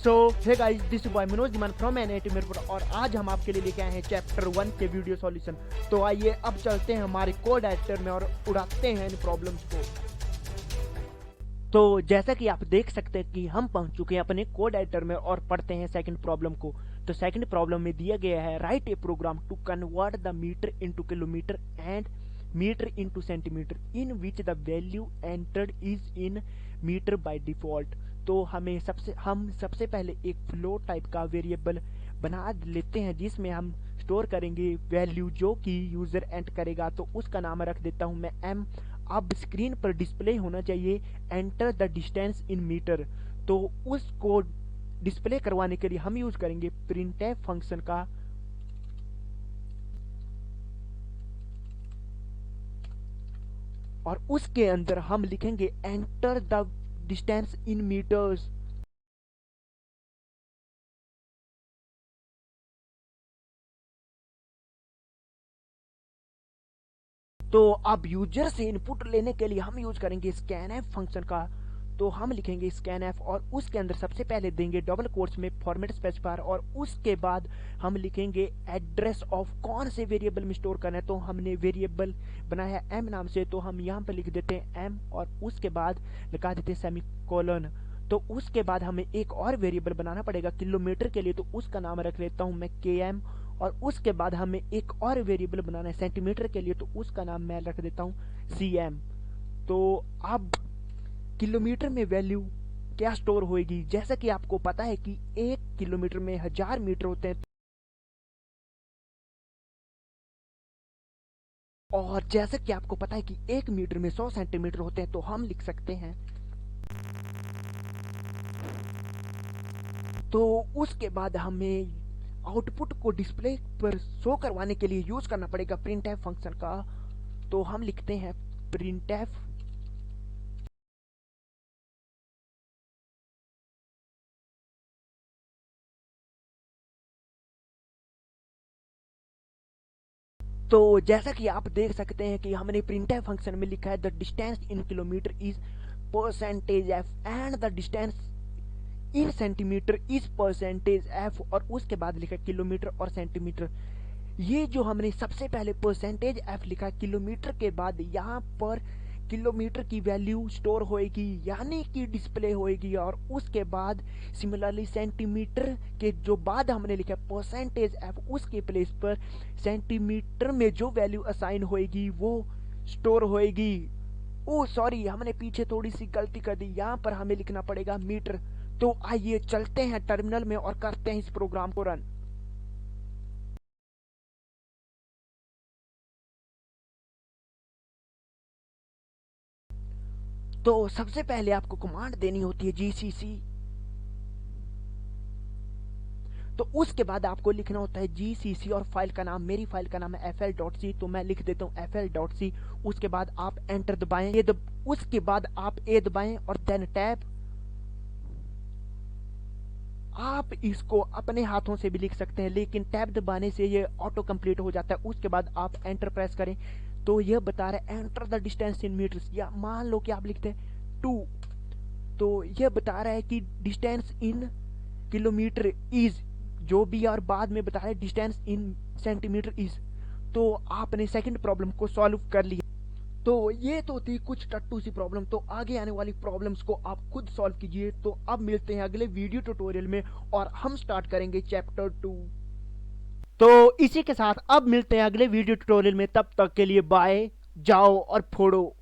So hey guys, this boy Manoj Maan from NIT-HMR और आज हम आपके लिए लेके आए हैं चैप्टर 1 के वीडियो सॉल्यूशन। तो आइए अब चलते हैं हमारे कोड एडिटर में और उड़ाते हैं इन प्रॉब्लम्स को। तो जैसा कि आप देख सकते हैं कि हम पहुंच चुके हैं अपने कोड एडिटर में और पढ़ते हैं सेकंड प्रॉब्लम को। तो सेकंड प्रॉब्लम में दिया गया है write a program to convert the meter into kilometer and meter into centimeter in which the value entered is in meter by default. तो हम सबसे पहले एक फ्लोट टाइप का वेरिएबल बना लेते हैं जिसमें हम स्टोर करेंगे वैल्यू जो कि यूजर एंटर करेगा। तो उसका नाम रख देता हूं मैं m। अब स्क्रीन पर डिस्प्ले होना चाहिए enter the distance in meter. तो उसको डिस्प्ले करवाने के लिए हम यूज करेंगे प्रिंटफ फंक्शन का। और उसके अंदर हम लिखेंगे enter the distance in meters. तो अब यूजर से इनपुट लेने के लिए हम यूज करेंगे स्कैनफ फंक्शन का। तो हम लिखेंगे स्कैनफ और उसके अंदर सबसे पहले देंगे डबल कोट्स में फॉर्मेट स्पेसिफायर और उसके बाद हम लिखेंगे एड्रेस ऑफ कौन से वेरिएबल में स्टोर करना है। तो हमने वेरिएबल बनाया है m नाम से, तो हम यहाँ पर लिख देते हैं m और उसके बाद लगा देते हैं सेमीकोलन। तो उसके बाद हमें एक और वेरिएबल बनाना पड़ेगा किलोमीटर के लिए, तो उसका नाम रख लेता हूँ मैं km। और उसके बाद हमें एक और वेरिएबल बनाना है सेंटीमीटर के लिए, तो उसका नाम मैं रख देता हूँ cm। तो अब किलोमीटर में वैल्यू क्या स्टोर होएगी, जैसा कि आपको पता है कि 1 किलोमीटर में 1000 मीटर होते हैं। और जैसा कि आपको पता है कि 1 मीटर में 100 सेंटीमीटर होते हैं, तो हम लिख सकते हैं। तो उसके बाद हमें आउटपुट को डिस्प्ले पर शो करवाने के लिए यूज करना पड़ेगा प्रिंटफ फंक्शन का। तो हम लिखते हैं प्रिंटफ तो जैसा कि आप देख सकते हैं कि हमने प्रिंटफ फंक्शन में लिखा है the distance in kilometre is percentage F and the distance in centimetre is percentage F. और उसके बाद लिखा किलोमीटर और सेंटीमीटर। ये जो हमने सबसे पहले परसेंटेज एफ लिखा किलोमीटर के बाद यहाँ पर किलोमीटर की वैल्यू स्टोर होएगी यानी कि डिस्प्ले होएगी। और उसके बाद सिमिलरली सेंटीमीटर के जो बाद हमने लिखा परसेंटेज एफ उसके प्लेस पर सेंटीमीटर में जो वैल्यू असाइन होएगी वो स्टोर होएगी। ओ सॉरी, हमने पीछे थोड़ी सी गलती कर दी, यहाँ पर हमें लिखना पड़ेगा मीटर। तो आइए चलते हैं टर्मिनल में और करते हैं इस प्रोग्राम को रन। तो सबसे पहले आपको कमांड देनी होती है जीसीसी। तो उसके बाद आपको लिखना होता है जीसीसी और फाइल का नाम, मेरी फाइल का नाम है fl.c, तो मैं लिख देता हूँ fl.c। उसके बाद आप एंटर दबाएं, उसके बाद आप ए दबाएं और देन टैब। आप इसको अपने हाथों से भी लिख सकते हैं लेकिन टैब दबाने से ये ऑटो कंप्लीट हो जाता है। उसके बाद आप एंटर प्रेस करें तो यह बता रहा है enter the distance in meters, या मान लो कि आप लिखते हैं 2, तो यह बता रहा है कि डिस्टेंस इन किलोमीटर इज जो भी, और बाद में बता रहा है डिस्टेंस इन सेंटीमीटर इज। तो आपने सेकंड प्रॉब्लम को सॉल्व कर लिया। तो ये तो थी कुछ टट्टू सी प्रॉब्लम, तो आगे आने वाली प्रॉब्लम्स को आप खुद सॉल्व कीजिए। तो अब मिलते हैं अगले वीडियो ट्यूटोरियल में और हम स्टार्ट करेंगे चैप्टर 2। तो इसी के साथ अब मिलते हैं अगले वीडियो ट्यूटोरियल में, तब तक के लिए बाय, जाओ और फोड़ो।